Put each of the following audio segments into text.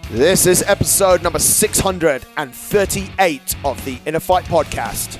This is episode number 638 of the InnerFight podcast.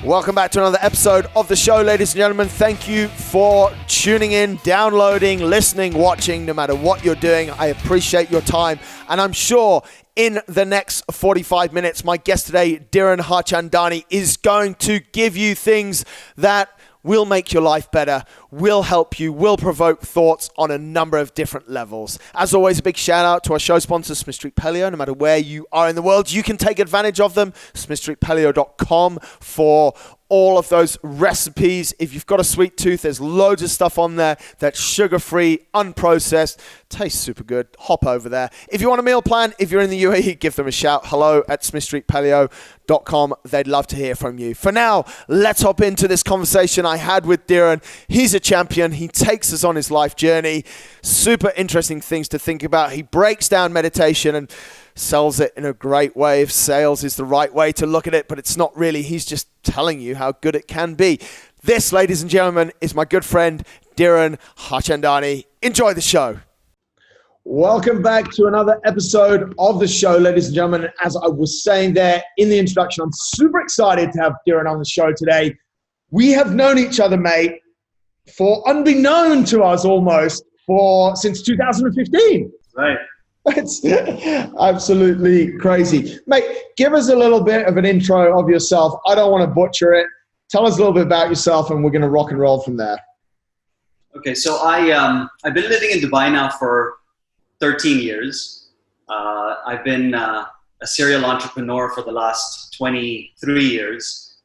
Welcome back to another episode of the show, ladies and gentlemen. Thank you for tuning in, downloading, listening, watching, no matter what you're doing. I appreciate your time, and I'm sure in the next 45 minutes, my guest today, Dhiren Harchandani, is going to give you things that will make your life better, will help you, will provoke thoughts on a number of different levels. As always, a big shout out to our show sponsor, Smith Street Paleo. No matter where you are in the world, you can take advantage of them. SmithStreetPaleo.com for all of those recipes. If you've got a sweet tooth, there's loads of stuff on there that's sugar-free, unprocessed, tastes super good. Hop over there. If you want a meal plan, if you're in the UAE, give them a shout. Hello at SmithStreetPaleo.com. They'd love to hear from you. For now, let's hop into this conversation I had with Dhiren. He's a champion. He takes us on his life journey. Super interesting things to think about. He breaks down meditation and sells it in a great way. If sales is the right way to look at it, but it's not really. He's just telling you how good it can be. This, ladies and gentlemen, is my good friend, Dhiren Harchandani. Enjoy the show. Welcome back to another episode of the show, ladies and gentlemen. As I was saying there in the introduction, I'm super excited to have Dhiren on the show today. We have known each other, mate, for unbeknown to us almost, since 2015. Right. It's absolutely crazy. Mate, give us a little bit of an intro of yourself. I don't want to butcher it. Tell us a little bit about yourself and we're going to rock and roll from there. Okay, so I've been living in Dubai now for 13 years. I've been a serial entrepreneur for the last 23 years.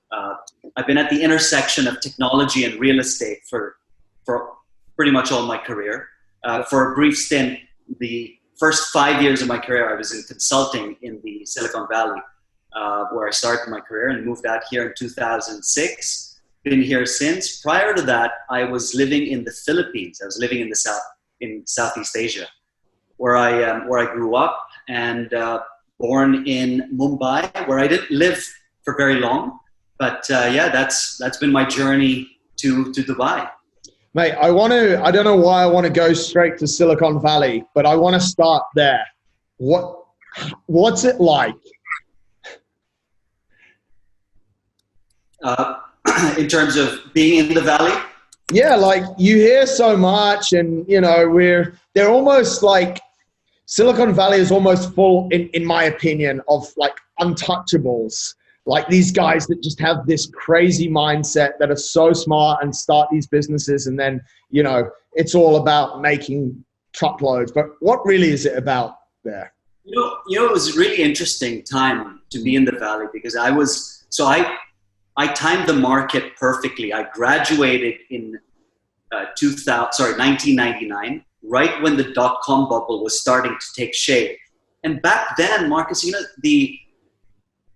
I've been at the intersection of technology and real estate for pretty much all my career. For a brief stint, the first 5 years of my career, I was in consulting in the Silicon Valley, where I started my career and moved out here in 2006. Been here since. Prior to that, I was living in the Philippines. I was living in Southeast Asia, where I grew up, and born in Mumbai, where I didn't live for very long. But that's been my journey to Dubai. Mate, I don't know why I want to go straight to Silicon Valley, but I want to start there. What's it like? In terms of being in the valley? Yeah, like you hear so much and, you know, they're almost like Silicon Valley is almost full, in my opinion, of like untouchables. Like these guys that just have this crazy mindset that are so smart and start these businesses and then, you know, it's all about making truckloads. But what really is it about there? You know, it was a really interesting time to be in the Valley because I timed the market perfectly. I graduated in 1999, right when the dot-com bubble was starting to take shape. And back then, Marcus, you know,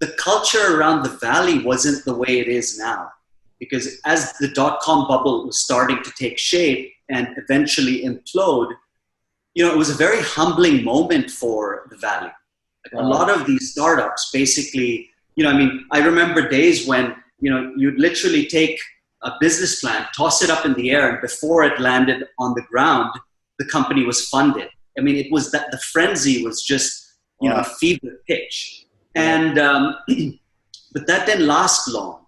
the culture around the Valley wasn't the way it is now, because as the dot-com bubble was starting to take shape and eventually implode, you know, it was a very humbling moment for the Valley. Like a lot of these startups basically, you know, I mean, I remember days when, you know, you'd literally take a business plan, toss it up in the air, and before it landed on the ground, the company was funded. I mean, it was that the frenzy was just, you know, a fever pitch. And, but that didn't last long.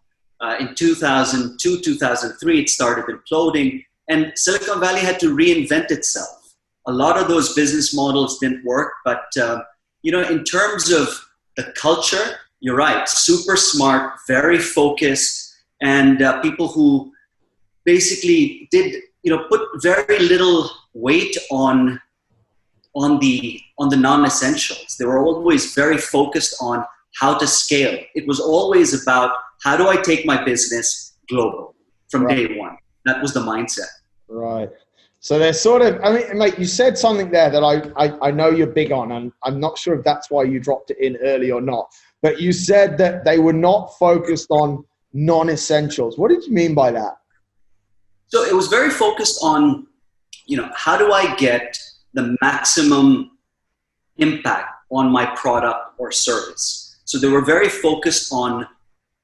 In 2002, 2003, it started imploding and Silicon Valley had to reinvent itself. A lot of those business models didn't work, but, you know, in terms of the culture, you're right, super smart, very focused, and people who basically did, you know, put very little weight on the non-essentials. They were always very focused on how to scale. It was always about how do I take my business global from day one. That was the mindset. Right. So they're sort of, I mean, mate, you said something there that I know you're big on, and I'm not sure if that's why you dropped it in early or not, but you said that they were not focused on non-essentials. What did you mean by that? So it was very focused on, you know, how do I get the maximum impact on my product or service? So they were very focused on,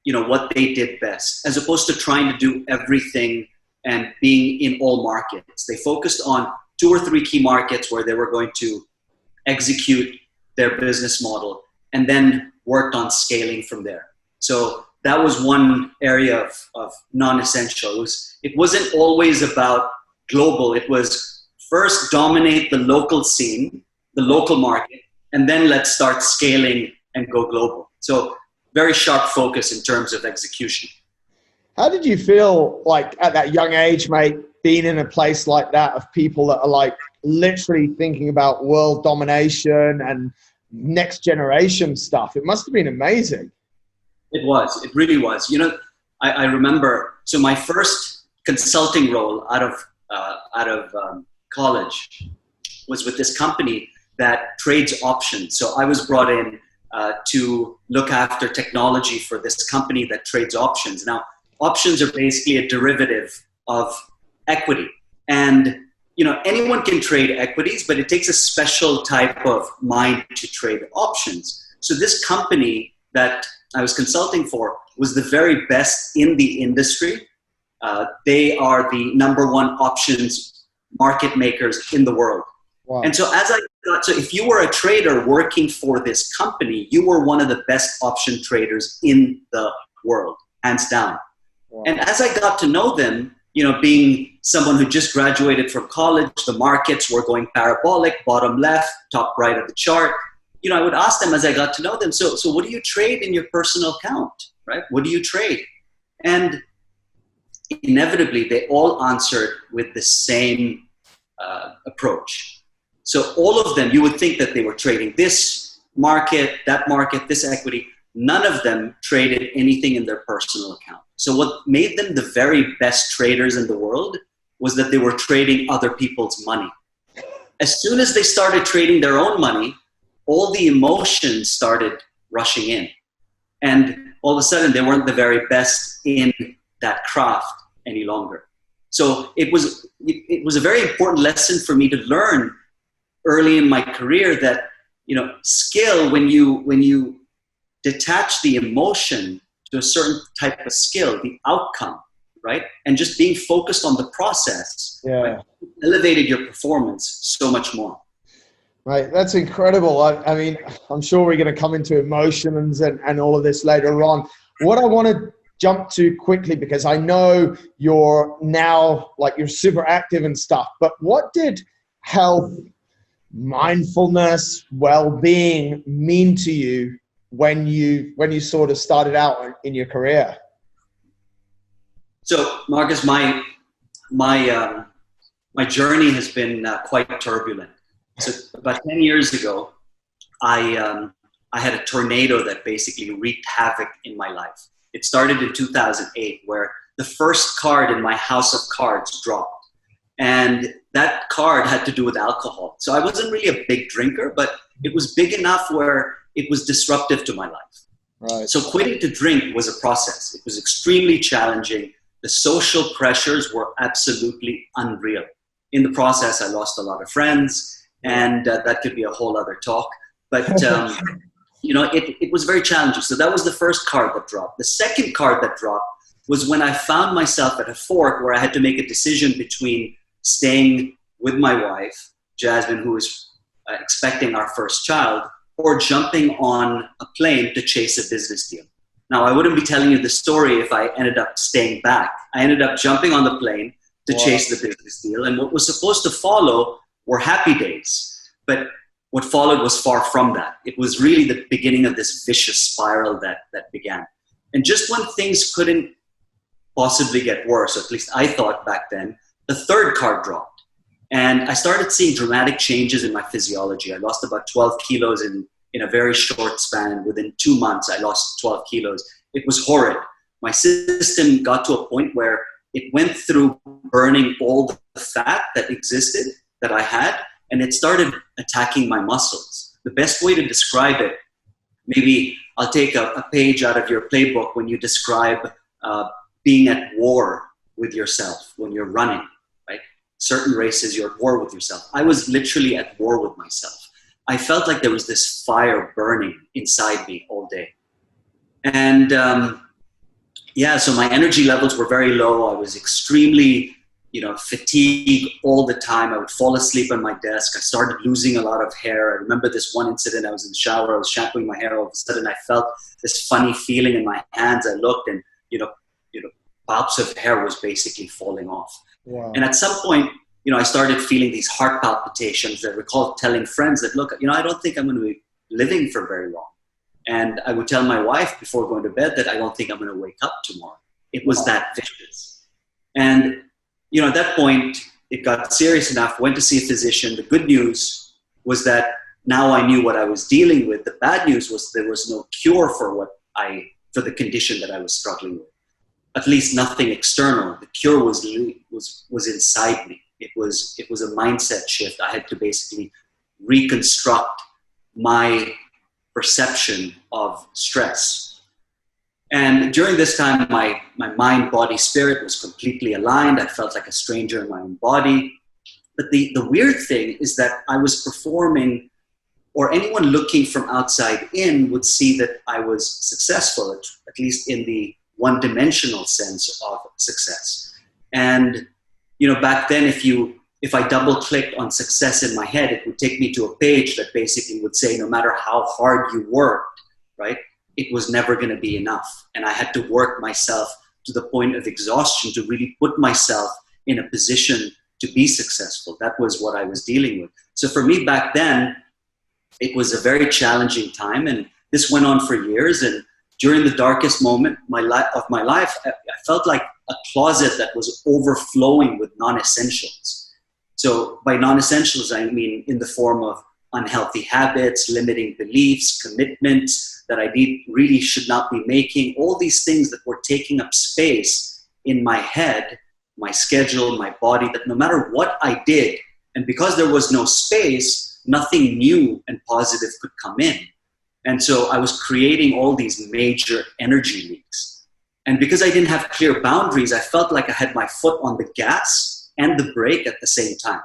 you know, what they did best, as opposed to trying to do everything and being in all markets. They focused on 2 or 3 key markets where they were going to execute their business model, and then worked on scaling from there. So that was one area of non-essential. It wasn't always about global. It was first dominate the local scene, the local market, and then let's start scaling and go global. So very sharp focus in terms of execution. How did you feel like at that young age, mate, being in a place like that of people that are like literally thinking about world domination and next generation stuff? It must have been amazing. It was. It really was. You know, I remember. So my first consulting role out of college was with this company that trades options. So I was brought in to look after technology for this company that trades options. Now, options are basically a derivative of equity, and you know, anyone can trade equities, but it takes a special type of mind to trade options. So this company that I was consulting for was the very best in the industry. They are the number one options market makers in the world. Wow. And so so if you were a trader working for this company, you were one of the best option traders in the world, hands down. Wow. And as I got to know them, you know, being someone who just graduated from college, the markets were going parabolic, bottom left, top right of the chart. You know, I would ask them as I got to know them, so what do you trade in your personal account, right? What do you trade? And inevitably, they all answered with the same approach. So all of them, you would think that they were trading this market, this equity. None of them traded anything in their personal account. So what made them the very best traders in the world was that they were trading other people's money. As soon as they started trading their own money, all the emotions started rushing in. And all of a sudden, they weren't the very best in that craft any longer. So it was a very important lesson for me to learn early in my career that, you know, skill, when you detach the emotion to a certain type of skill, the outcome, right? And just being focused on the process, right, elevated your performance so much more. Right, that's incredible. I mean, I'm sure we're going to come into emotions and all of this later on. What I want to jump to quickly, because I know you're now, like, you're super active and stuff, but what did health, mindfulness, well-being mean to you when you sort of started out in your career? So, Marcus, my journey has been quite turbulent. So about 10 years ago, I had a tornado that basically wreaked havoc in my life. It started in 2008, where the first card in my house of cards dropped. And that card had to do with alcohol. So I wasn't really a big drinker, but it was big enough where it was disruptive to my life. Right. So quitting to drink was a process. It was extremely challenging. The social pressures were absolutely unreal. In the process, I lost a lot of friends. And that could be a whole other talk. But, you know, it was very challenging. So that was the first card that dropped. The second card that dropped was when I found myself at a fork where I had to make a decision between staying with my wife, Jasmine, who was expecting our first child, or jumping on a plane to chase a business deal. Now, I wouldn't be telling you the story if I ended up staying back. I ended up jumping on the plane to chase the business deal. And what was supposed to follow were happy days, but what followed was far from that. It was really the beginning of this vicious spiral that began. And just when things couldn't possibly get worse, or at least I thought back then, the third card dropped. And I started seeing dramatic changes in my physiology. I lost about 12 kilos in a very short span. Within 2 months, I lost 12 kilos. It was horrid. My system got to a point where it went through burning all the fat that existed, that I had, and it started attacking my muscles. The best way to describe it, maybe I'll take a page out of your playbook when you describe being at war with yourself when you're running, right? Certain races, you're at war with yourself. I was literally at war with myself. I felt like there was this fire burning inside me all day. And so my energy levels were very low. I was extremely fatigue all the time. I would fall asleep on my desk. I started losing a lot of hair. I remember this one incident. I was in the shower. I was shampooing my hair. All of a sudden, I felt this funny feeling in my hands. I looked, and bulbs of hair was basically falling off. Wow. And at some point, I started feeling these heart palpitations. I recall telling friends that, look, I don't think I'm going to be living for very long. And I would tell my wife before going to bed that I don't think I'm going to wake up tomorrow. It was that vicious. And at that point, it got serious enough, went to see a physician. The good news was that now I knew what I was dealing with. The bad news was there was no cure for the condition that I was struggling with. At least nothing external. The cure was inside me. It was a mindset shift. I had to basically reconstruct my perception of stress. And during this time, my mind, body, spirit was completely aligned. I felt like a stranger in my own body. But the weird thing is that I was performing, or anyone looking from outside in would see that I was successful, at least in the one-dimensional sense of success. And, back then, if I double-clicked on success in my head, it would take me to a page that basically would say, no matter how hard you worked, right, it was never going to be enough. And I had to work myself to the point of exhaustion to really put myself in a position to be successful. That was what I was dealing with. So for me back then, it was a very challenging time. And this went on for years. And during the darkest moment of my life, I felt like a closet that was overflowing with non-essentials. So by non-essentials, I mean in the form of unhealthy habits, limiting beliefs, commitments that I really should not be making, all these things that were taking up space in my head, my schedule, my body, that no matter what I did, and because there was no space, nothing new and positive could come in. And so I was creating all these major energy leaks. And because I didn't have clear boundaries, I felt like I had my foot on the gas and the brake at the same time.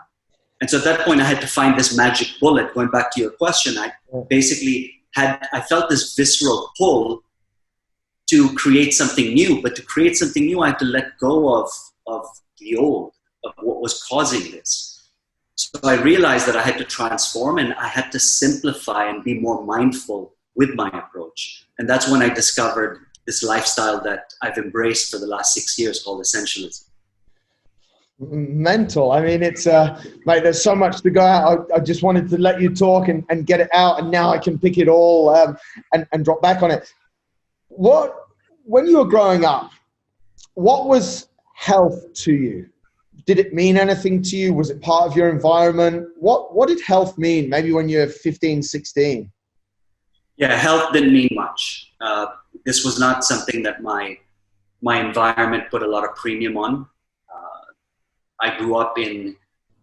And so at that point, I had to find this magic bullet. Going back to your question, I felt this visceral pull to create something new. But to create something new, I had to let go of the old, of what was causing this. So I realized that I had to transform, and I had to simplify and be more mindful with my approach. And that's when I discovered this lifestyle that I've embraced for the last 6 years called Essentialism. Mental. I mean, it's mate, there's so much to go out. I just wanted to let you talk and get it out, and now I can pick it all and drop back on it. When you were growing up, what was health to you? Did it mean anything to you? Was it part of your environment? What did health mean maybe when you're 15, 16? Yeah, health didn't mean much. This was not something that my environment put a lot of premium on. I grew up in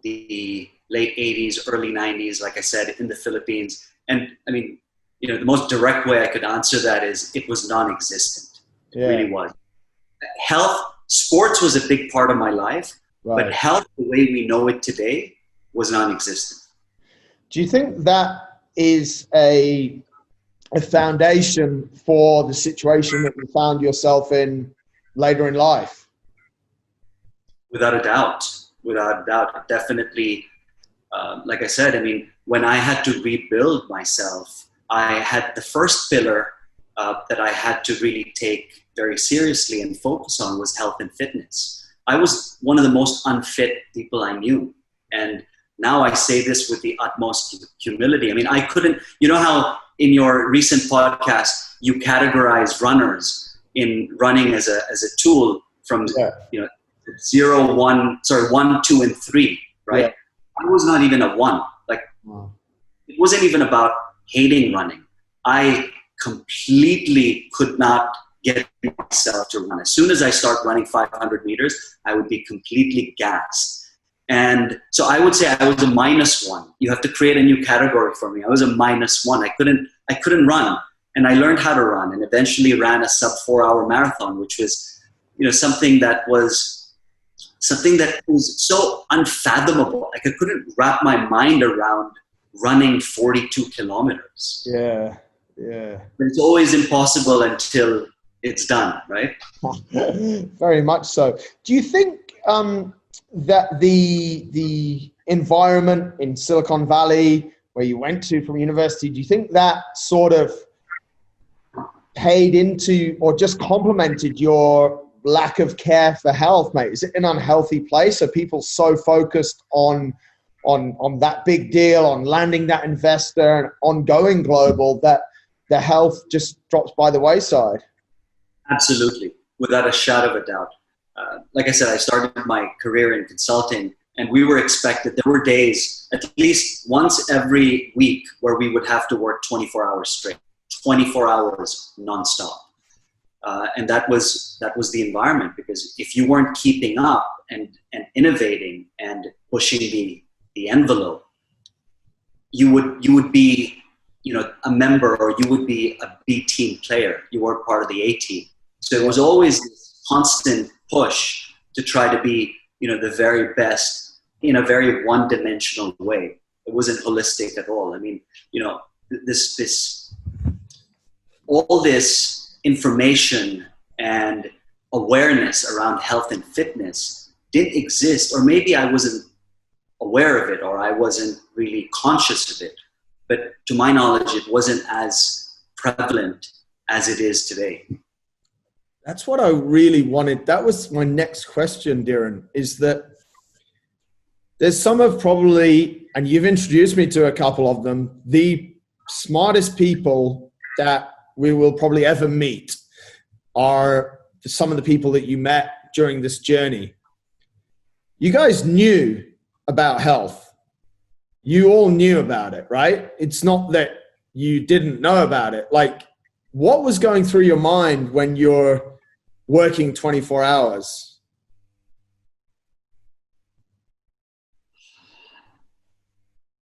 the late 80s, early 90s, like I said, in the Philippines. And I mean, the most direct way I could answer that is it was non-existent. It really was. Sports was a big part of my life, right. But health, the way we know it today, was non-existent. Do you think that is a foundation for the situation that you found yourself in later in life? Without a doubt. Definitely, like I said, I mean, when I had to rebuild myself, I had the first pillar that I had to really take very seriously and focus on was health and fitness. I was one of the most unfit people I knew. And now I say this with the utmost humility. I mean, I couldn't, how in your recent podcast, you categorize runners in running as a tool from, 0, 1, 2, and 3, right? Yeah. I was not even a 1. It wasn't even about hating running. I completely could not get myself to run. As soon as I start running 500 meters, I would be completely gassed. And so I would say I was a -1. You have to create a new category for me. I was a -1. I couldn't run. And I learned how to run and eventually ran a sub 4-hour marathon, which was, something that was so unfathomable. Like I couldn't wrap my mind around running 42 kilometers. Yeah. But it's always impossible until it's done, right? Very much so. Do you think that the environment in Silicon Valley where you went to from university, do you think that sort of paid into or just complemented your lack of care for health, mate? Is it an unhealthy place? Are people so focused on that big deal, on landing that investor and on going global, that the health just drops by the wayside? Absolutely, without a shadow of a doubt. Like I said, I started my career in consulting, and we were expected, there were days, at least once every week, where we would have to work 24 hours straight, 24 hours nonstop. And that was the environment, because if you weren't keeping up and innovating and pushing the envelope, you would be, a member, or you would be a B team player. You weren't part of the A team. So it was always this constant push to try to be, the very best in a very one-dimensional way. It wasn't holistic at all. I mean, all this information and awareness around health and fitness didn't exist, or maybe I wasn't aware of it, or I wasn't really conscious of it. But to my knowledge, it wasn't as prevalent as it is today. That's what I really wanted. That was my next question, Dhiren, is that there's some of probably, and you've introduced me to a couple of them, the smartest people that we will probably ever meet are some of the people that you met during this journey. You guys knew about health. You all knew about it, right? It's not that you didn't know about it. Like, what was going through your mind when you're working 24 hours?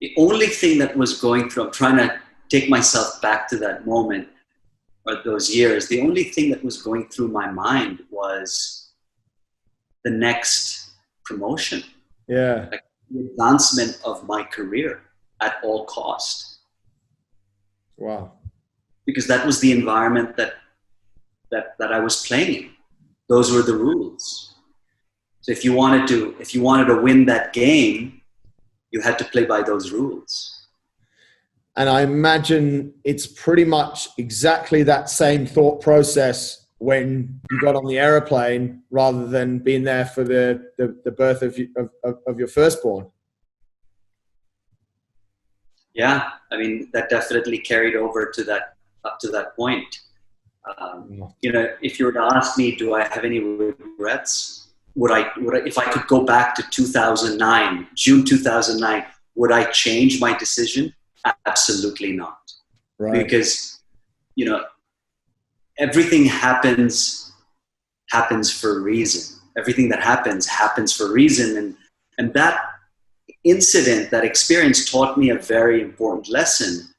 The only thing that was going through, I'm trying to take myself back to that moment or those years. The only thing that was going through my mind was the next promotion. Yeah. Like the advancement of my career at all cost. Wow. Because that was the environment that I was playing in. Those were the rules. So if you wanted to win that game, you had to play by those rules. And I imagine it's pretty much exactly that same thought process when you got on the airplane, rather than being there for the birth of your firstborn. Yeah, I mean, that definitely carried over to that, up to that point. If you were to ask me, do I have any regrets? Would I, if I could go back to 2009, June 2009, would I change my decision? Absolutely not. Right. Because, everything happens for a reason. Everything that happens for a reason. And that incident, that experience taught me a very important lesson.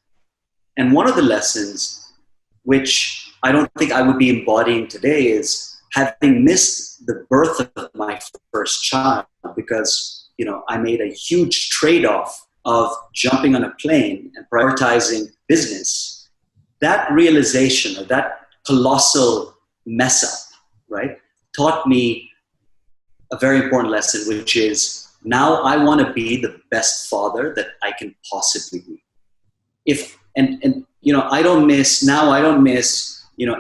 And one of the lessons, which I don't think I would be embodying today, is having missed the birth of my first child, because, I made a huge trade-off of jumping on a plane and prioritizing business. That realization, or that colossal mess up, right, taught me a very important lesson, which is, now I want to be the best father that I can possibly be. I don't miss,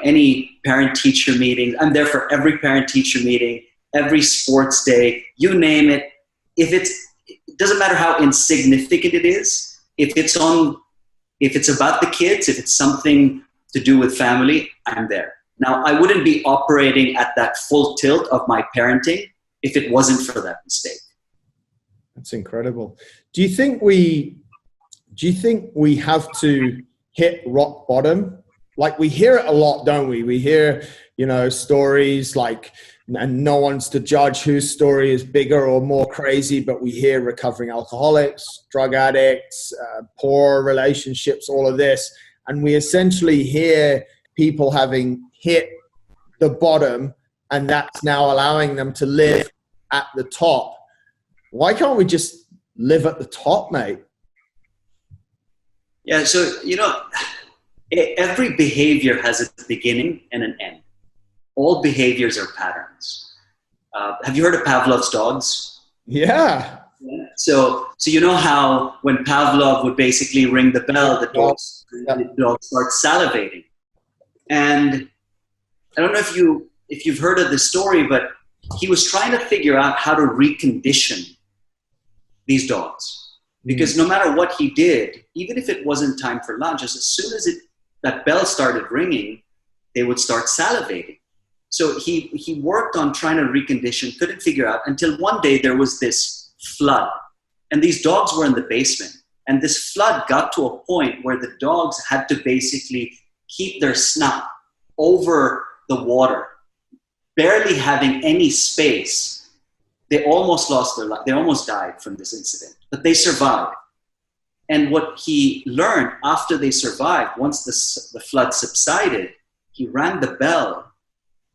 any parent-teacher meeting. I'm there for every parent-teacher meeting, every sports day, you name it. It doesn't matter how insignificant it is. If it's about the kids, if it's something to do with family, I'm there. Now, I wouldn't be operating at that full tilt of my parenting if it wasn't for that mistake. That's incredible. Do you think we have to hit rock bottom? Like, we hear it a lot, don't we? We hear, stories like, and no one's to judge whose story is bigger or more crazy, but we hear recovering alcoholics, drug addicts, poor relationships, all of this. And we essentially hear people having hit the bottom, and that's now allowing them to live at the top. Why can't we just live at the top, mate? Yeah, so, every behavior has a beginning and an end. All behaviors are patterns. Have you heard of Pavlov's dogs? Yeah. So you know how when Pavlov would basically ring the bell, the dog starts salivating. And I don't know if you've heard of this story, but he was trying to figure out how to recondition these dogs. Because no matter what he did, even if it wasn't time for lunch, as soon as that bell started ringing, they would start salivating. So he worked on trying to recondition, couldn't figure out, until one day there was this flood. And these dogs were in the basement. And this flood got to a point where the dogs had to basically keep their snout over the water, barely having any space. They almost lost their life. They almost died from this incident, but they survived. And what he learned after they survived, once the flood subsided, he rang the bell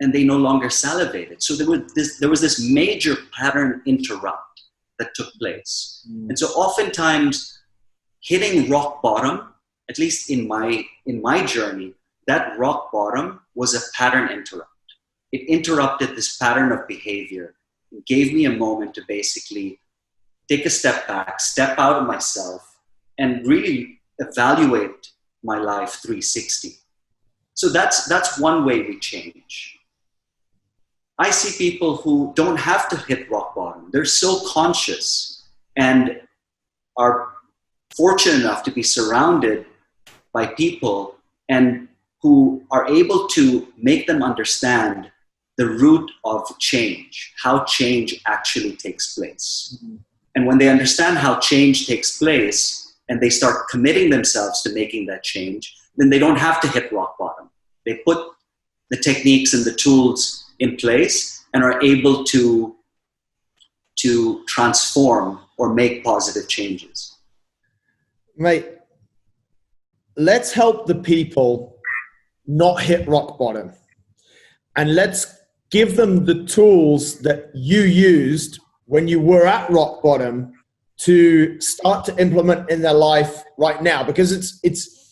and they no longer salivated. So there was this major pattern interrupt that took place. And so oftentimes hitting rock bottom, at least in my journey, that rock bottom was a pattern interrupt. It interrupted this pattern of behavior. It gave me a moment to basically take a step back, step out of myself, and really evaluate my life 360. So that's one way we change. I see people who don't have to hit rock bottom. They're so conscious and are fortunate enough to be surrounded by people and who are able to make them understand the root of change, how change actually takes place. Mm-hmm. And when they understand how change takes place and they start committing themselves to making that change, then they don't have to hit rock bottom. They put the techniques and the tools in place and are able to transform or make positive changes. Mate, let's help the people not hit rock bottom. And let's give them the tools that you used when you were at rock bottom to start to implement in their life right now. Because it's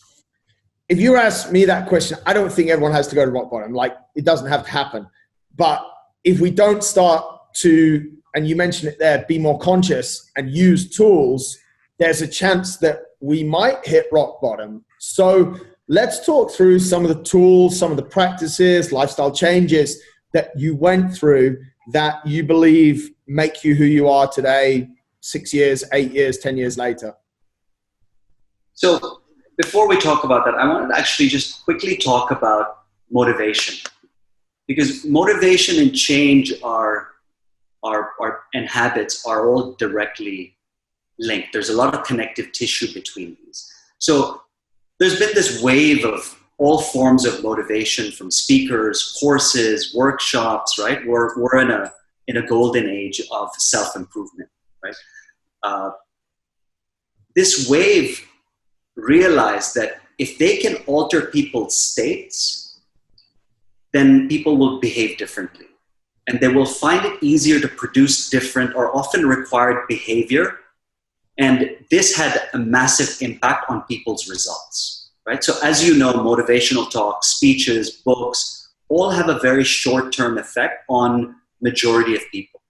if you ask me that question, I don't think everyone has to go to rock bottom. Like, it doesn't have to happen. But if we don't start to, and you mentioned it there, be more conscious and use tools, there's a chance that we might hit rock bottom. So let's talk through some of the tools, some of the practices, lifestyle changes that you went through that you believe make you who you are today, 6 years, 8 years, 10 years later. So before we talk about that, I wanted to actually just quickly talk about motivation, because motivation and change and habits are all directly linked. There's a lot of connective tissue between these. So there's been this wave of all forms of motivation, from speakers, courses, workshops, right? We're in a golden age of self-improvement, right? This wave realized that if they can alter people's states, then people will behave differently. And they will find it easier to produce different or often required behavior. And this had a massive impact on people's results, right? So as you know, motivational talks, speeches, books, all have a very short-term effect on majority of people.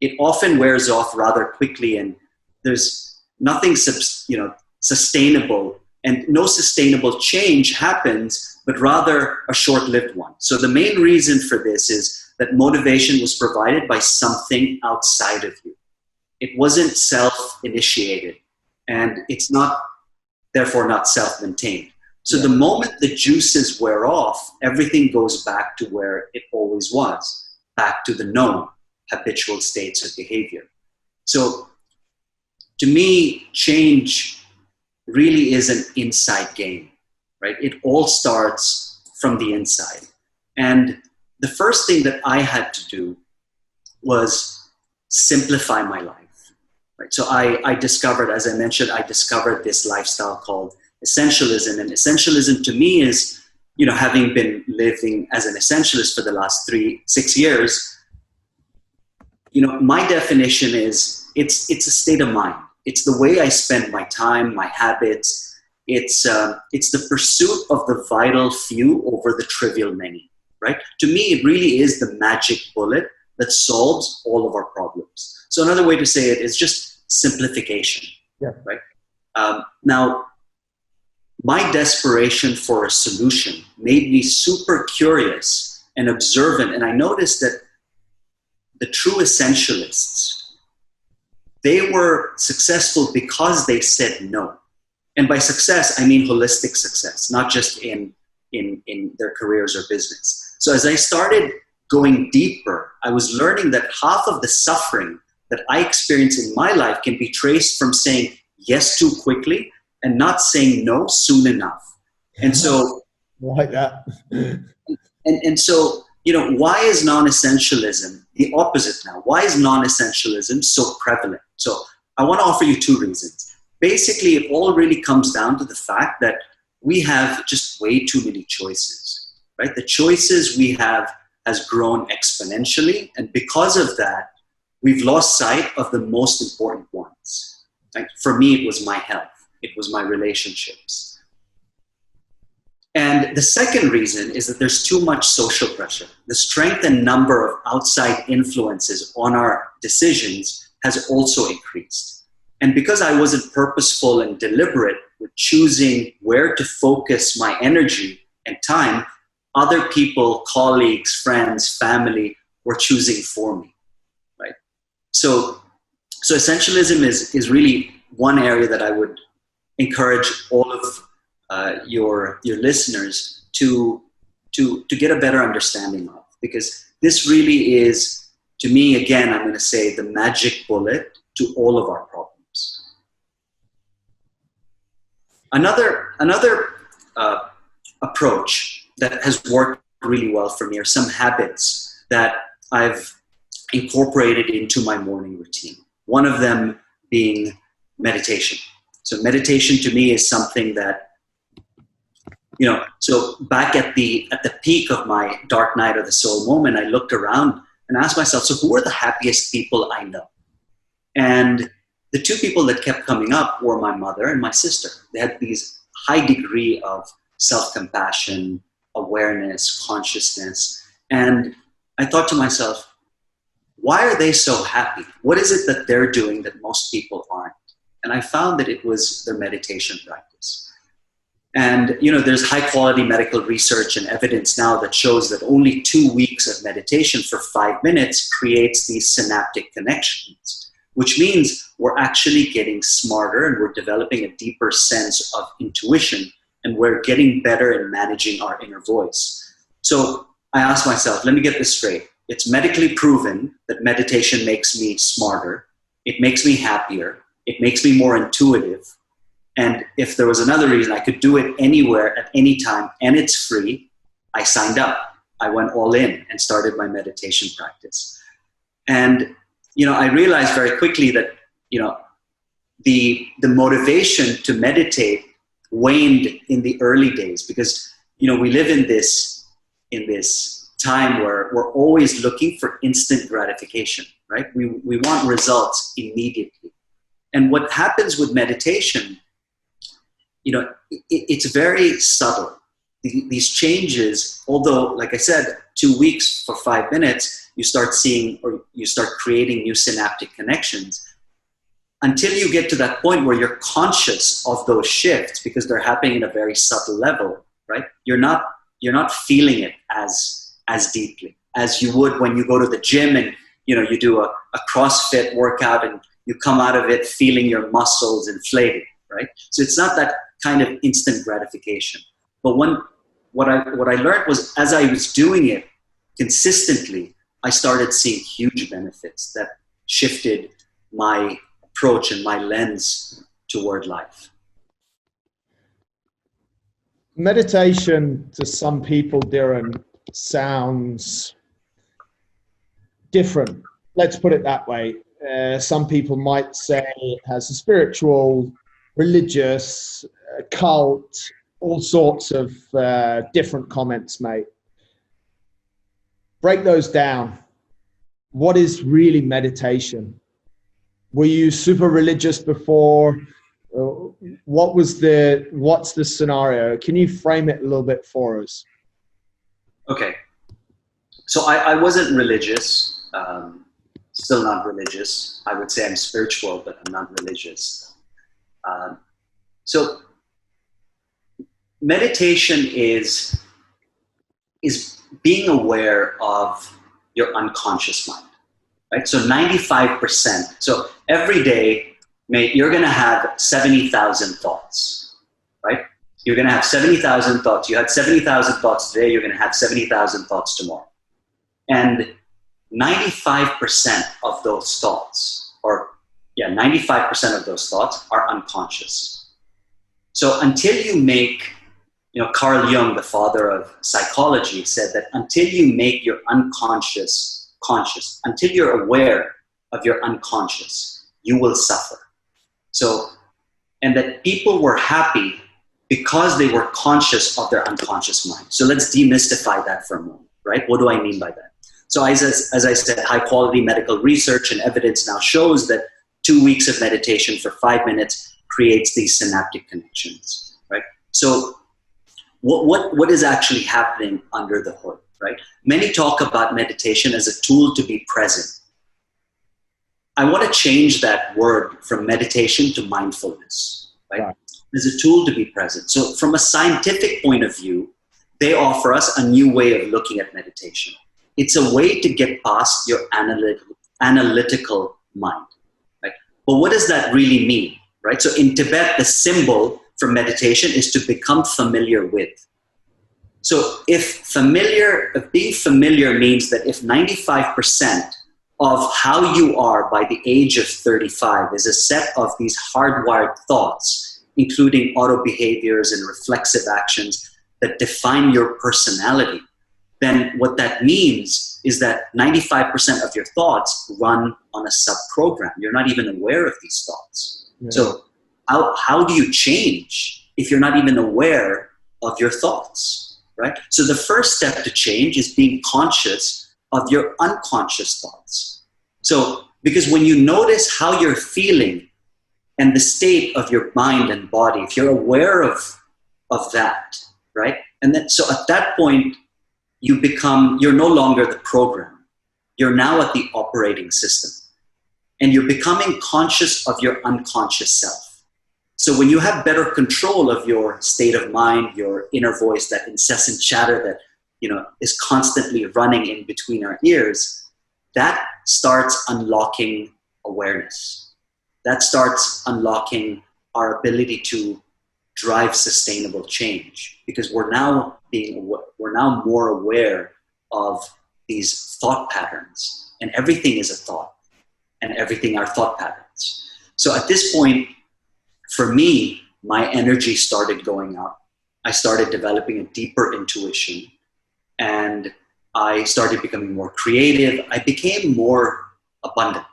It often wears off rather quickly, and there's nothing sustainable, and no sustainable change happens, but rather a short-lived one. So the main reason for this is that motivation was provided by something outside of you. It wasn't self-initiated, and it's therefore not self-maintained. So the moment the juices wear off, everything goes back to where it always was, back to the known habitual states of behavior. So to me, change really is an inside game, right? It all starts from the inside. And the first thing that I had to do was simplify my life, right? So I discovered, as I mentioned, this lifestyle called Essentialism. And Essentialism to me is, having been living as an essentialist for the last 6 years, my definition is it's a state of mind. It's the way I spend my time, my habits. It's the pursuit of the vital few over the trivial many, right? To me, it really is the magic bullet that solves all of our problems. So another way to say it is just simplification, right? Now, my desperation for a solution made me super curious and observant. And I noticed that the true essentialists, they were successful because they said no. And by success, I mean holistic success, not just in their careers or business. So as I started going deeper, I was learning that half of the suffering that I experience in my life can be traced from saying yes too quickly and not saying no soon enough. And so, like that. and so, you know, why is non-essentialism the opposite now? Why is non-essentialism so prevalent? So I want to offer you two reasons. Basically, it all really comes down to the fact that we have just way too many choices, right? The choices we have has grown exponentially. And because of that, we've lost sight of the most important ones. Like for me, it was my health. It was my relationships. And the second reason is that there's too much social pressure. The strength and number of outside influences on our decisions has also increased. And because I wasn't purposeful and deliberate with choosing where to focus my energy and time, other people, colleagues, friends, family were choosing for me, right? So essentialism is really one area that I would encourage all of your listeners to get a better understanding of, because this really is, to me, again, I'm going to say the magic bullet to all of our problems. Another approach that has worked really well for me are some habits that I've incorporated into my morning routine. One of them being meditation. So meditation to me is something that, you know, so back at the peak of my dark night of the soul moment, I looked around and asked myself, so who are the happiest people I know? And the two people that kept coming up were my mother and my sister. They had these high degree of self-compassion, awareness, consciousness. And I thought to myself, why are they so happy? What is it that they're doing that most people aren't? And I found that it was their meditation practice. And, you know, there's high quality medical research and evidence now that shows that only 2 weeks of meditation for 5 minutes creates these synaptic connections, which means we're actually getting smarter and we're developing a deeper sense of intuition, and we're getting better in managing our inner voice. So I asked myself, let me get this straight. It's medically proven that meditation makes me smarter. It makes me happier. It makes me more intuitive. And if there was another reason I could do it anywhere at any time and it's free, I signed up. I went all in and started my meditation practice. And, you know, I realized very quickly that, you know, the motivation to meditate waned in the early days because, you know, we live in this time where we're always looking for instant gratification, right? We want results immediately. And what happens with meditation, you know, it's very subtle. These changes, although, like I said, 2 weeks for 5 minutes, you start seeing or you start creating new synaptic connections. Until you get to that point where you're conscious of those shifts because they're happening at a very subtle level, right? You're not feeling it as deeply as you would when you go to the gym and, you know, you do a CrossFit workout and you come out of it feeling your muscles inflated, right? So it's not that kind of instant gratification. But what I learned was, as I was doing it consistently, I started seeing huge benefits that shifted my approach and my lens toward life. Meditation to some people, Dhiren, sounds different. Let's put it that way. Some people might say it has a spiritual, religious, cult, all sorts of different comments made. Break those down. What is really meditation? Were you super religious before? What's the scenario? Can you frame it a little bit for us? Okay. So I wasn't religious. still not religious. I would say I'm spiritual, but I'm not religious. So meditation is being aware of your unconscious mind, right? So 95%. So every day, mate, you're going to have 70,000 thoughts, right? You're going to have 70,000 thoughts. You had 70,000 thoughts today. You're going to have 70,000 thoughts tomorrow. And 95% of those thoughts, 95% of those thoughts are unconscious. So until you make, Carl Jung, the father of psychology, said that until you make your unconscious conscious, until you're aware of your unconscious, you will suffer. So, and that people were happy because they were conscious of their unconscious mind. So let's demystify that for a moment, right? What do I mean by that? So as I said, high quality medical research and evidence now shows that 2 weeks of meditation for 5 minutes creates these synaptic connections, right? So what is actually happening under the hood, right? Many talk about meditation as a tool to be present. I want to change that word from meditation to mindfulness, right? As a tool to be present. So from a scientific point of view, they offer us a new way of looking at meditation. It's a way to get past your analytical mind, right? But what does that really mean, right? So in Tibet, the symbol for meditation is to become familiar with. So if being familiar means that if 95% of how you are by the age of 35 is a set of these hardwired thoughts, including auto behaviors and reflexive actions that define your personality, then what that means is that 95% of your thoughts run on a sub-program. You're not even aware of these thoughts. Yeah. So how do you change if you're not even aware of your thoughts, right? So the first step to change is being conscious of your unconscious thoughts. So, because when you notice how you're feeling and the state of your mind and body, if you're aware of that, right? And then, so at that point, you're no longer the program. You're now at the operating system. And you're becoming conscious of your unconscious self. So when you have better control of your state of mind, your inner voice, that incessant chatter that is constantly running in between our ears, that starts unlocking awareness. That starts unlocking our ability to drive sustainable change, because we're now more aware of these thought patterns, and everything is a thought, and everything are thought patterns. So at this point, for me, my energy started going up. I started developing a deeper intuition, and I started becoming more creative. I became more abundant.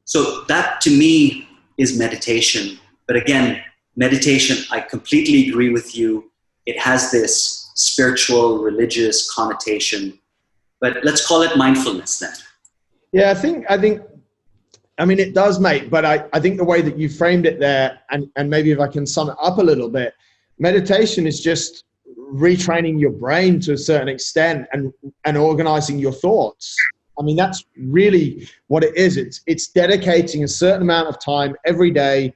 So that to me is meditation. But again, meditation, I completely agree with you. It has this spiritual, religious connotation, but let's call it mindfulness then. Yeah, I mean, it does, mate, but I think the way that you framed it there, and maybe if I can sum it up a little bit, meditation is just retraining your brain to a certain extent and organizing your thoughts. I mean, that's really what it is. It's dedicating a certain amount of time every day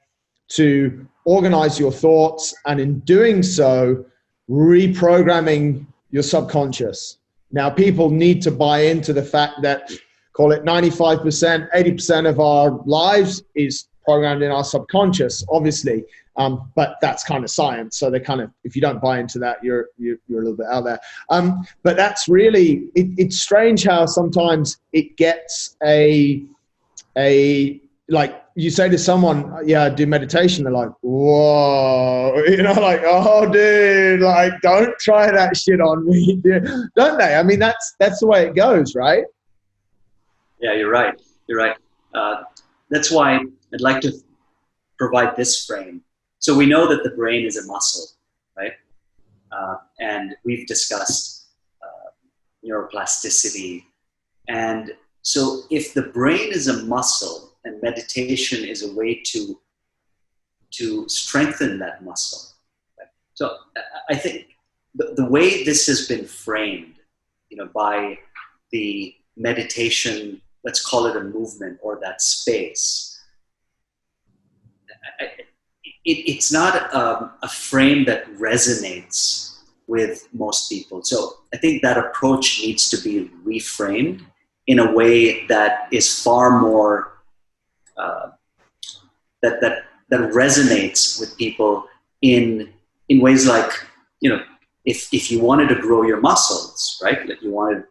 to organize your thoughts, and in doing so, reprogramming your subconscious. Now, people need to buy into the fact that, call it 95%, 80% of our lives is programmed in our subconscious, obviously. But that's kind of science. So if you don't buy into that, you're a little bit out there. But that's really, it's strange how sometimes it gets like you say to someone, yeah, I do meditation. They're like, whoa, like, oh, dude, like, don't try that shit on me, don't they? I mean, that's the way it goes, right? Yeah, you're right. You're right. That's why I'd like to provide this frame. So we know that the brain is a muscle, right? And we've discussed neuroplasticity. And so if the brain is a muscle and meditation is a way to strengthen that muscle, right? So I think the way this has been framed, by the meditation let's call it a movement or that space, it's not a frame that resonates with most people. So I think that approach needs to be reframed in a way that is far more, that resonates with people in ways like, if you wanted to grow your muscles, right? Like you wanted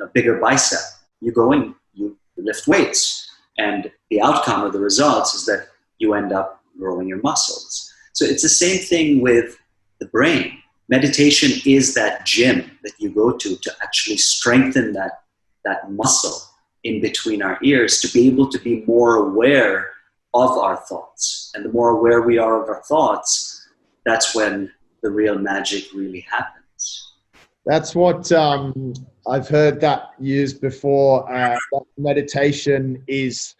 a bigger bicep, you go and you lift weights, and the outcome or the results is that you end up growing your muscles. So it's the same thing with the brain. Meditation is that gym that you go to actually strengthen that muscle in between our ears, to be able to be more aware of our thoughts. And the more aware we are of our thoughts, that's when the real magic really happens. That's what I've heard that used before. That meditation is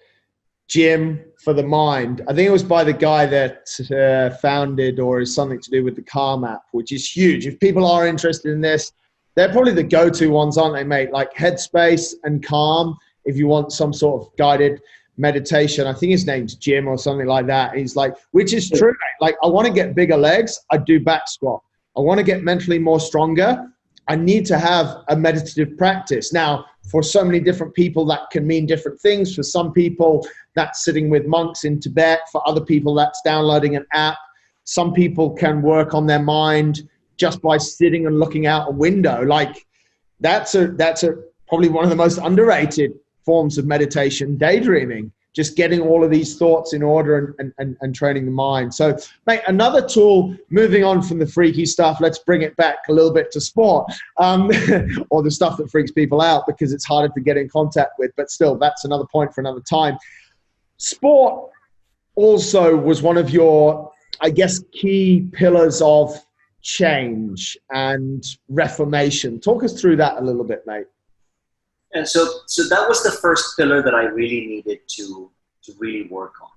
gym for the mind. I think it was by the guy that founded, or is something to do with the Calm app, which is huge. If people are interested in this, they're probably the go-to ones, aren't they, mate? Like Headspace and Calm, if you want some sort of guided meditation. I think his name's Jim or something like that. He's like, which is true, mate. Like, I want to get bigger legs, I do back squat. I want to get mentally more stronger, I need to have a meditative practice. Now, for so many different people, that can mean different things. For some people, that's sitting with monks in Tibet. For other people, that's downloading an app. Some people can work on their mind just by sitting and looking out a window. Like, that's probably one of the most underrated forms of meditation, daydreaming, just getting all of these thoughts in order and training the mind. So, mate, another tool, moving on from the freaky stuff, let's bring it back a little bit to sport, or the stuff that freaks people out because it's harder to get in contact with, but still, that's another point for another time. Sport also was one of your, I guess, key pillars of change and reformation. Talk us through that a little bit, mate. And so that was the first pillar that I really needed to really work on.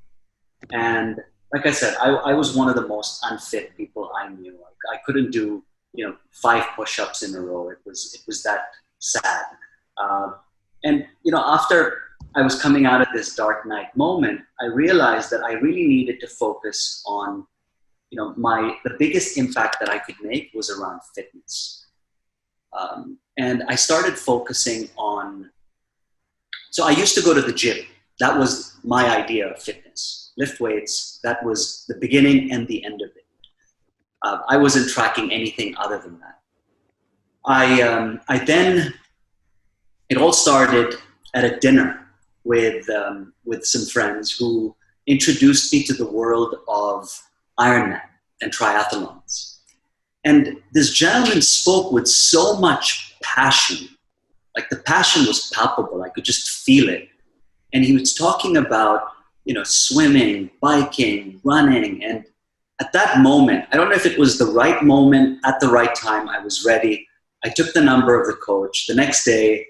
And like I said, I was one of the most unfit people I knew. Like, I couldn't do 5 push-ups in a row. It was that sad. And after I was coming out of this dark night moment, I realized that I really needed to focus on the biggest impact that I could make was around fitness. And I started focusing on, so I used to go to the gym. That was my idea of fitness. Lift weights, that was the beginning and the end of it. I wasn't tracking anything other than that. I then, it all started at a dinner with some friends who introduced me to the world of Ironman and triathlons. And this gentleman spoke with so much passion. Like, the passion was palpable. I could just feel it. And he was talking about, swimming, biking, running. And at that moment, I don't know if it was the right moment at the right time, I was ready. I took the number of the coach. The next day,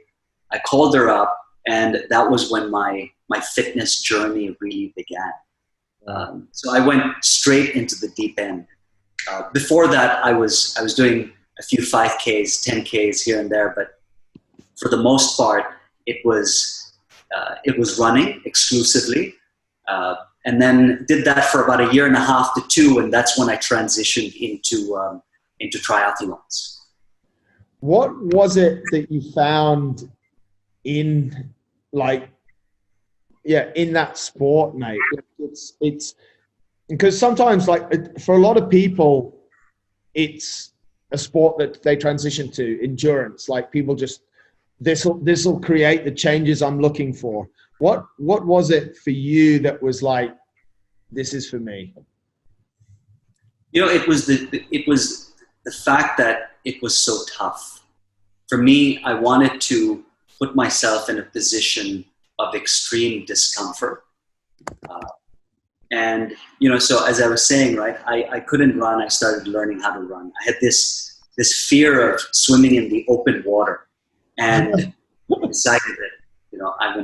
I called her up, and that was when my fitness journey really began. So I went straight into the deep end. Before that, I was doing a few 5Ks, 10Ks here and there, but for the most part, it was running exclusively, and then did that for about 1.5 to 2 years, and that's when I transitioned into triathlons. What was it that you found in that sport, mate? It's because sometimes, like, for a lot of people, it's a sport that they transition to, endurance. Like, people just, this will create the changes I'm looking for. What was it for you that was like, this is for me? It was the fact that it was so tough. For me, I wanted to put myself in a position of extreme discomfort. And, so as I was saying, right, I couldn't run. I started learning how to run. I had this fear of swimming in the open water, and decided that, I'm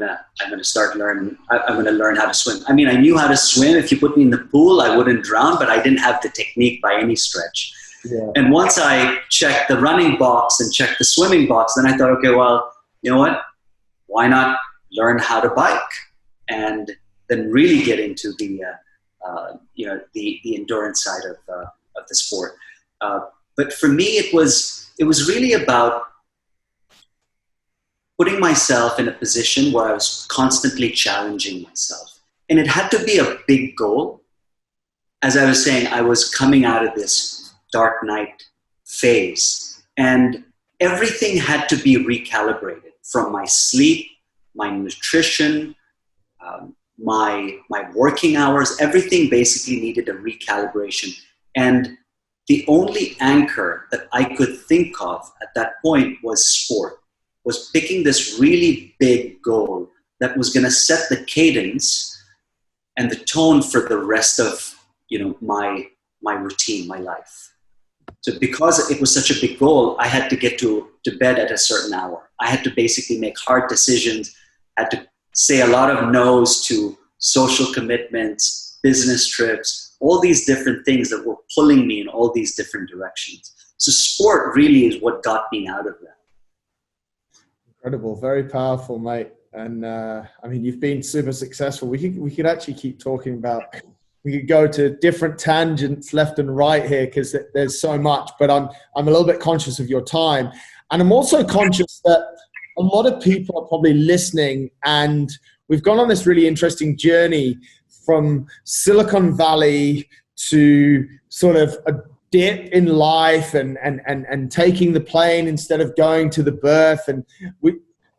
gonna start learning. I'm gonna learn how to swim. I mean, I knew how to swim. If you put me in the pool, I wouldn't drown, but I didn't have the technique by any stretch. Yeah. And once I checked the running box and checked the swimming box, then I thought, okay, well, you know what? Why not learn how to bike, and then really get into the endurance side of the sport. But for me, it was really about putting myself in a position where I was constantly challenging myself. And it had to be a big goal. As I was saying, I was coming out of this dark night phase, and everything had to be recalibrated, from my sleep, my nutrition, my working hours. Everything basically needed a recalibration. And the only anchor that I could think of at that point was sport, was picking this really big goal that was going to set the cadence and the tone for the rest of my routine, my life. So because it was such a big goal, I had to get to bed at a certain hour. I had to basically make hard decisions, had to say a lot of no's to social commitments, business trips, all these different things that were pulling me in all these different directions. So sport really is what got me out of that. Incredible, very powerful, mate. And you've been super successful. We could actually keep talking about. We could go to different tangents left and right here because there's so much. But I'm a little bit conscious of your time, and I'm also conscious that a lot of people are probably listening, and we've gone on this really interesting journey from Silicon Valley to sort of a dip in life and taking the plane instead of going to the birth. And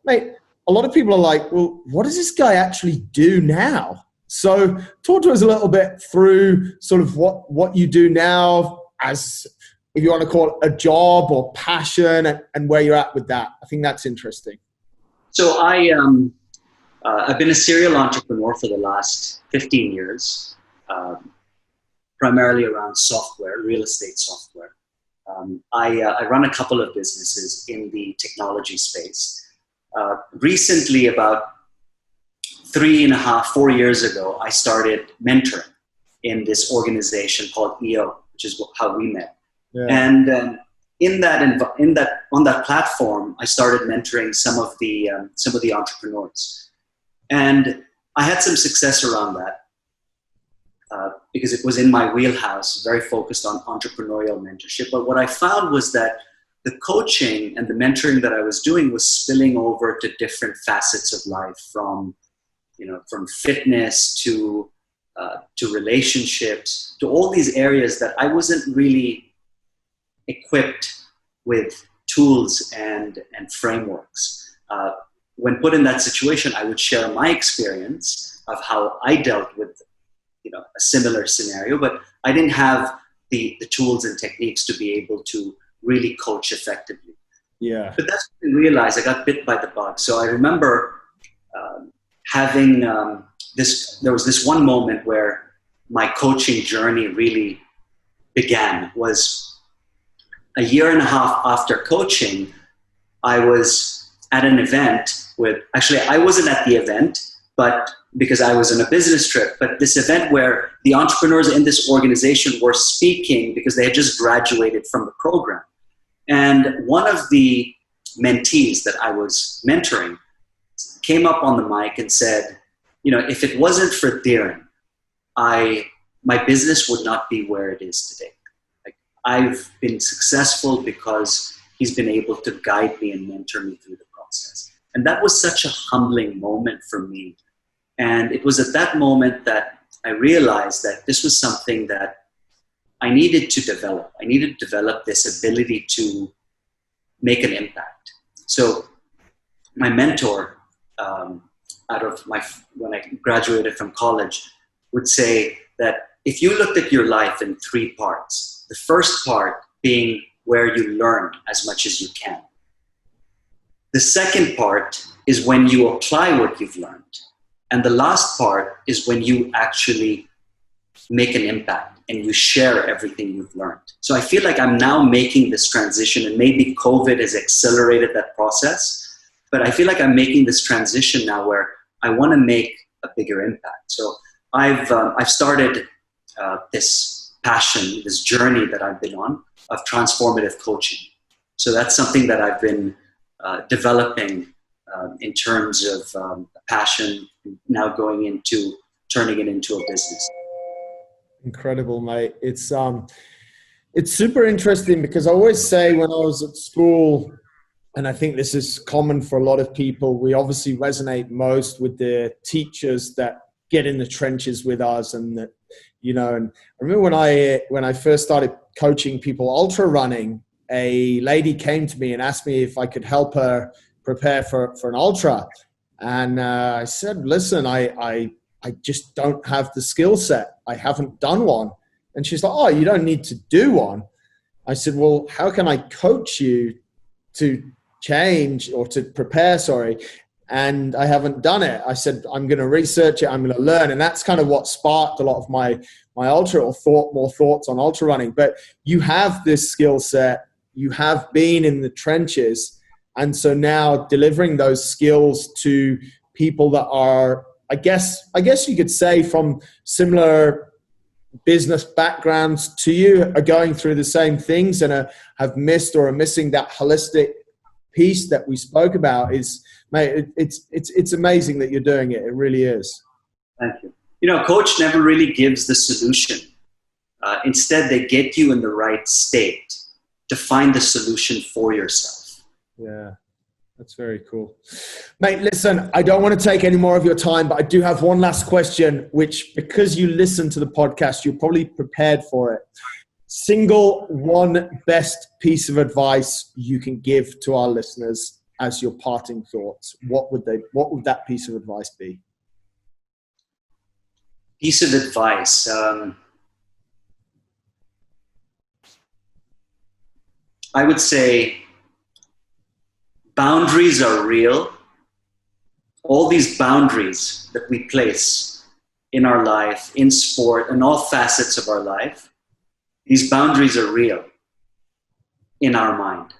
mate, a lot of people are like, well, what does this guy actually do now? So talk to us a little bit through sort of what you do now, as if you want to call it a job or passion, and where you're at with that. I think that's interesting. So I've been a serial entrepreneur for the last 15 years, primarily around software, real estate software. I run a couple of businesses in the technology space. Recently, about 3.5, 4 years ago, I started mentoring in this organization called EO, which is how we met. Yeah. And on that platform, I started mentoring some of the entrepreneurs, and I had some success around that because it was in my wheelhouse, very focused on entrepreneurial mentorship. But what I found was that the coaching and the mentoring that I was doing was spilling over to different facets of life, from fitness to relationships, to all these areas that I wasn't really equipped with tools and frameworks. When put in that situation, I would share my experience of how I dealt with a similar scenario, but I didn't have the tools and techniques to be able to really coach effectively. Yeah. But that's when I realized I got bit by the bug. So I remember having there was this one moment where my coaching journey really began. Was a 1.5 years after coaching. I was at an event I wasn't at the event, but because I was on a business trip, but this event where the entrepreneurs in this organization were speaking because they had just graduated from the program. And one of the mentees that I was mentoring came up on the mic and said, if it wasn't for Dhiren, my business would not be where it is today. Like, I've been successful because he's been able to guide me and mentor me through the process. And that was such a humbling moment for me. And it was at that moment that I realized that this was something that I needed to develop. I needed to develop this ability to make an impact. So my mentor, when I graduated from college, would say that if you looked at your life in 3 parts, the first part being where you learn as much as you can. The second part is when you apply what you've learned. And the last part is when you actually make an impact and you share everything you've learned. So I feel like I'm now making this transition, and maybe COVID has accelerated that process, but I feel like I'm making this transition now where I want to make a bigger impact. So I've started this passion, this journey that I've been on of transformative coaching. So that's something that I've been developing in terms of passion, now going into turning it into a business. Incredible, mate. It's super interesting because I always say when I was at school, and I think this is common for a lot of people, we obviously resonate most with the teachers that get in the trenches with us, and that, you know, and I remember when I first started coaching people ultra running, a lady came to me and asked me if I could help her prepare for an ultra. And I said, listen, I just don't have the skill set. I haven't done one. And she's like, oh, you don't need to do one. I said, well, how can I coach you to change or to prepare, and I haven't done it. I said, I'm going to research it. I'm going to learn. And that's kind of what sparked a lot of my ultra, or more thoughts on ultra running. But you have this skill set, you have been in the trenches. And so now delivering those skills to people that are, I guess you could say, from similar business backgrounds to you, are going through the same things and have missed or are missing that holistic piece that we spoke about, is, mate, it's amazing that you're doing it. It really is. Thank you. You know, coach never really gives the solution. Instead, they get you in the right state to find the solution for yourself. Yeah, that's very cool. Mate, listen, I don't want to take any more of your time, but I do have one last question, which, because you listen to the podcast, you're probably prepared for it. Single one best piece of advice you can give to our listeners as your parting thoughts. What would that piece of advice be? Piece of advice. I would say boundaries are real. All these boundaries that we place in our life, in sport, and all facets of our life, these boundaries are real in our mind.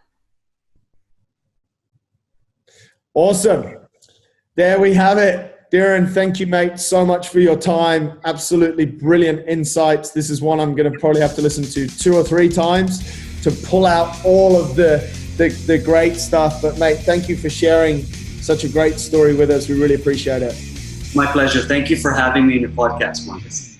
Awesome. There we have it. Dhiren, thank you, mate, so much for your time. Absolutely brilliant insights. This is one I'm going to probably have to listen to 2 or 3 times to pull out all of the great stuff. But, mate, thank you for sharing such a great story with us. We really appreciate it. My pleasure. Thank you for having me in your podcast, Marcus.